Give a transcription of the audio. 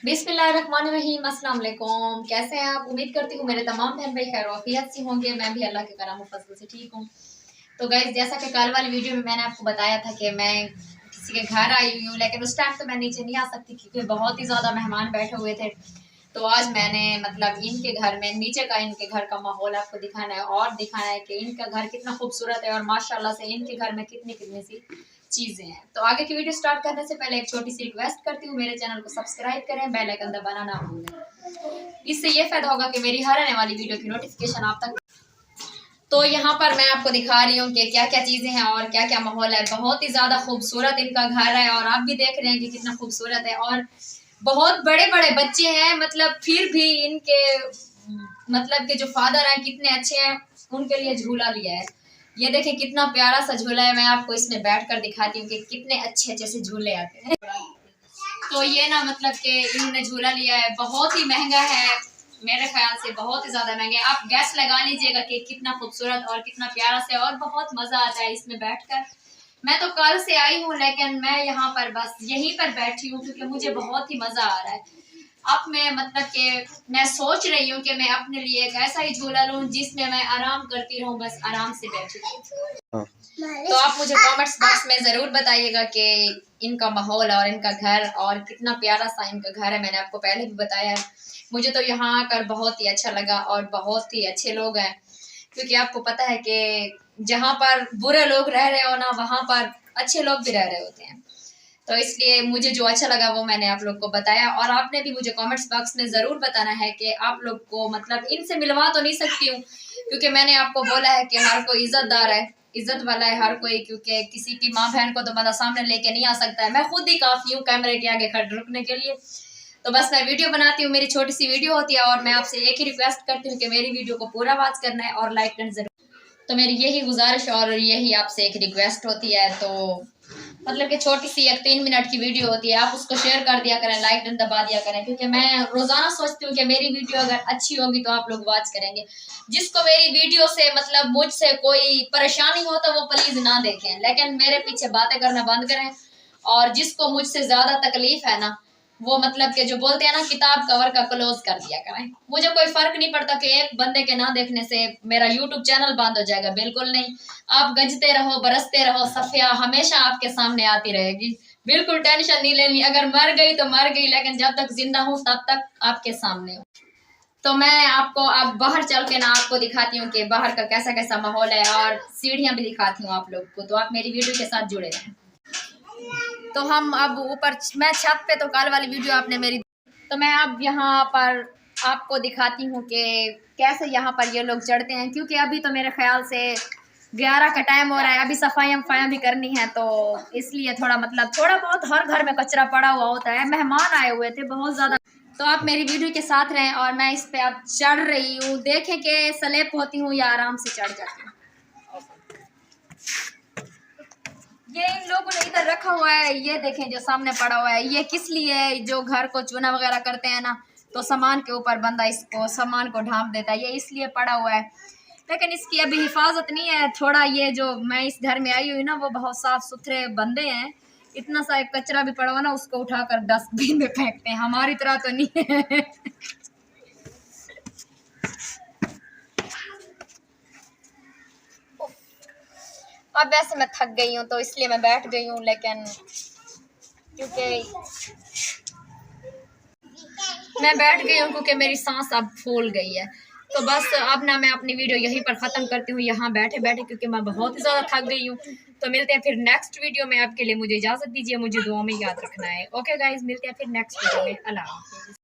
बिस्मिल्लाहिर्रहमानिर्रहीम, अस्सलाम वालेकुम। कैसे हैं आप? उम्मीद करती हूँ मेरे तमाम बहन भाई खैर वाफियत से होंगे। मैं भी अल्लाह के करम फजल से ठीक हूँ। तो गाइस, जैसा कि कल वाली वीडियो में मैंने आपको बताया था कि मैं किसी के घर आई हुई हूँ, लेकिन उस टाइम तो मैं नीचे नहीं आ सकती क्योंकि बहुत ही ज़्यादा मेहमान बैठे हुए थे। तो आज मैंने मतलब इनके घर में नीचे का इनके घर का माहौल आपको दिखाना है और दिखाना है कि इनका घर कितना खूबसूरत है और माशाल्लाह से इनके घर में कितनी कितनी सी चीजें हैं। तो आगे की वीडियो स्टार्ट करने से पहले एक छोटी सी रिक्वेस्ट करती हूँ, मेरे चैनल को सब्सक्राइब करें, बेल आइकन दबाना ना भूलें। इससे ये फायदा होगा कि मेरी हर आने वाली वीडियो की नोटिफिकेशन आप तक। तो यहाँ पर मैं आपको दिखा रही हूँ कि क्या क्या चीजें हैं और क्या क्या माहौल है। बहुत ही ज्यादा खूबसूरत इनका घर है और आप भी देख रहे हैं कि कितना खूबसूरत है और बहुत बड़े बड़े बच्चे हैं। मतलब फिर भी इनके मतलब के जो फादर हैं कितने अच्छे हैं, उनके लिए झूला लिया है। ये देखें कितना प्यारा सा झूला है। मैं आपको इसमें बैठ कर दिखाती हूँ कि कितने अच्छे अच्छे से झूले आते हैं। तो ये ना मतलब कि इन्होंने झूला लिया है, बहुत ही महंगा है, मेरे ख्याल से बहुत ही ज्यादा महंगे। आप गैस लगा लीजिएगा कि कितना खूबसूरत और कितना प्यारा से और बहुत मजा आता है इसमें बैठकर। मैं तो कल से आई हूँ लेकिन मैं यहाँ पर बस यहीं पर बैठी हूँ क्योंकि मुझे बहुत ही मजा आ रहा है। अब मैं मतलब कि मैं सोच रही हूँ कि मैं अपने लिए एक ऐसा ही झूला लूँ जिसमें मैं आराम करती रहूँ, बस आराम से बैठी। तो आप मुझे कमेंट्स बॉक्स में ज़रूर बताइएगा कि इनका माहौल और इनका घर और कितना प्यारा सा इनका घर है। मैंने आपको पहले भी बताया है। मुझे तो यहाँ आकर बहुत ही अच्छा लगा और बहुत ही अच्छे लोग हैं, क्योंकि आपको पता है कि जहाँ पर बुरे लोग रह रहे हो ना, वहाँ पर अच्छे लोग भी रह रहे होते हैं। तो इसलिए मुझे जो अच्छा लगा वो मैंने आप लोग को बताया और आपने भी मुझे कमेंट्स बॉक्स में ज़रूर बताना है कि आप लोग को मतलब इनसे मिलवा तो नहीं सकती हूँ क्योंकि मैंने आपको बोला है कि हर कोई इज्जतदार है, इज्जत वाला है हर कोई, क्योंकि किसी की माँ बहन को तो मतलब सामने लेके नहीं आ सकता है। मैं खुद ही काफ़ी हूँ कैमरे के आगे खड़े रुकने के लिए। तो बस मैं वीडियो बनाती हूँ, मेरी छोटी सी वीडियो होती है और मैं आपसे एक ही रिक्वेस्ट करती हूँ कि मेरी वीडियो को पूरा वॉच करना है और लाइक करना जरूर। तो मेरी यही गुजारिश और यही आपसे एक रिक्वेस्ट होती है। तो मतलब कि छोटी सी एक 3 मिनट की वीडियो होती है, आप उसको शेयर कर दिया करें, लाइक बटन दबा दिया करें, क्योंकि मैं रोजाना सोचती हूँ कि मेरी वीडियो अगर अच्छी होगी तो आप लोग वॉच करेंगे। जिसको मेरी वीडियो से मतलब मुझसे कोई परेशानी हो तो वो प्लीज ना देखें, लेकिन मेरे पीछे बातें करना बंद करें। और जिसको मुझसे ज्यादा तकलीफ है ना, वो मतलब कि जो बोलते हैं ना, किताब कवर का क्लोज कर दिया करें। मुझे कोई फर्क नहीं पड़ता कि एक बंदे के ना देखने से मेरा यूट्यूब चैनल बंद हो जाएगा, बिल्कुल नहीं। आप गजते रहो, बरसते रहो, सफिया हमेशा आपके सामने आती रहेगी, बिल्कुल टेंशन नहीं लेनी। अगर मर गई तो मर गई, लेकिन जब तक जिंदा हूँ तब तक आपके सामने हूँ। तो मैं आपको अब बाहर चल के ना आपको दिखाती हूँ कि बाहर का कैसा कैसा माहौल है और सीढ़ियाँ भी दिखाती हूँ आप लोग को। तो आप मेरी वीडियो के साथ जुड़े रहें। तो हम अब ऊपर, मैं छत पे, तो कल वाली वीडियो आपने मेरी, तो मैं अब यहाँ पर आपको दिखाती हूँ कि कैसे यहाँ पर ये लोग चढ़ते हैं, क्योंकि अभी तो मेरे ख्याल से 11 का टाइम हो रहा है, अभी सफाइयाँ भी करनी है। तो इसलिए थोड़ा मतलब थोड़ा बहुत हर घर में कचरा पड़ा हुआ होता है, मेहमान आए हुए थे बहुत ज़्यादा। तो आप मेरी वीडियो के साथ रहें और मैं इस पे अब चढ़ रही हूँ। देखें कि स्लिप होती हूँ या आराम से चढ़ जाती हूँ। ये इन लोगों ने इधर रखा हुआ है, ये देखें जो सामने पड़ा हुआ है, ये किस लिए है? जो घर को चूना वगैरह करते हैं ना, तो सामान के ऊपर बंदा इसको सामान को ढांप देता है, ये इसलिए पड़ा हुआ है। लेकिन इसकी अभी हिफाजत नहीं है। थोड़ा ये जो मैं इस घर में आई हुई ना, वो बहुत साफ सुथरे बंदे हैं। इतना सा एक कचरा भी पड़ा हुआ ना, उसको उठाकर डस्टबिन में फेंकते हैं, हमारी तरह तो नहीं है। अब वैसे मैं थक गई हूँ तो इसलिए मैं बैठ गई हूँ, लेकिन क्योंकि मैं बैठ गई हूँ क्योंकि मेरी सांस अब फूल गई है। तो बस अब ना मैं अपनी वीडियो यहीं पर ख़त्म करती हूँ, यहाँ बैठे बैठे, क्योंकि मैं बहुत ही ज़्यादा थक गई हूँ। तो मिलते हैं फिर नेक्स्ट वीडियो में। आपके लिए मुझे इजाज़त दीजिए, मुझे दुआ में याद रखना है। ओके गाइज, मिलते हैं फिर नेक्स्ट वीडियो में। अल्लाह हाफ़िज़।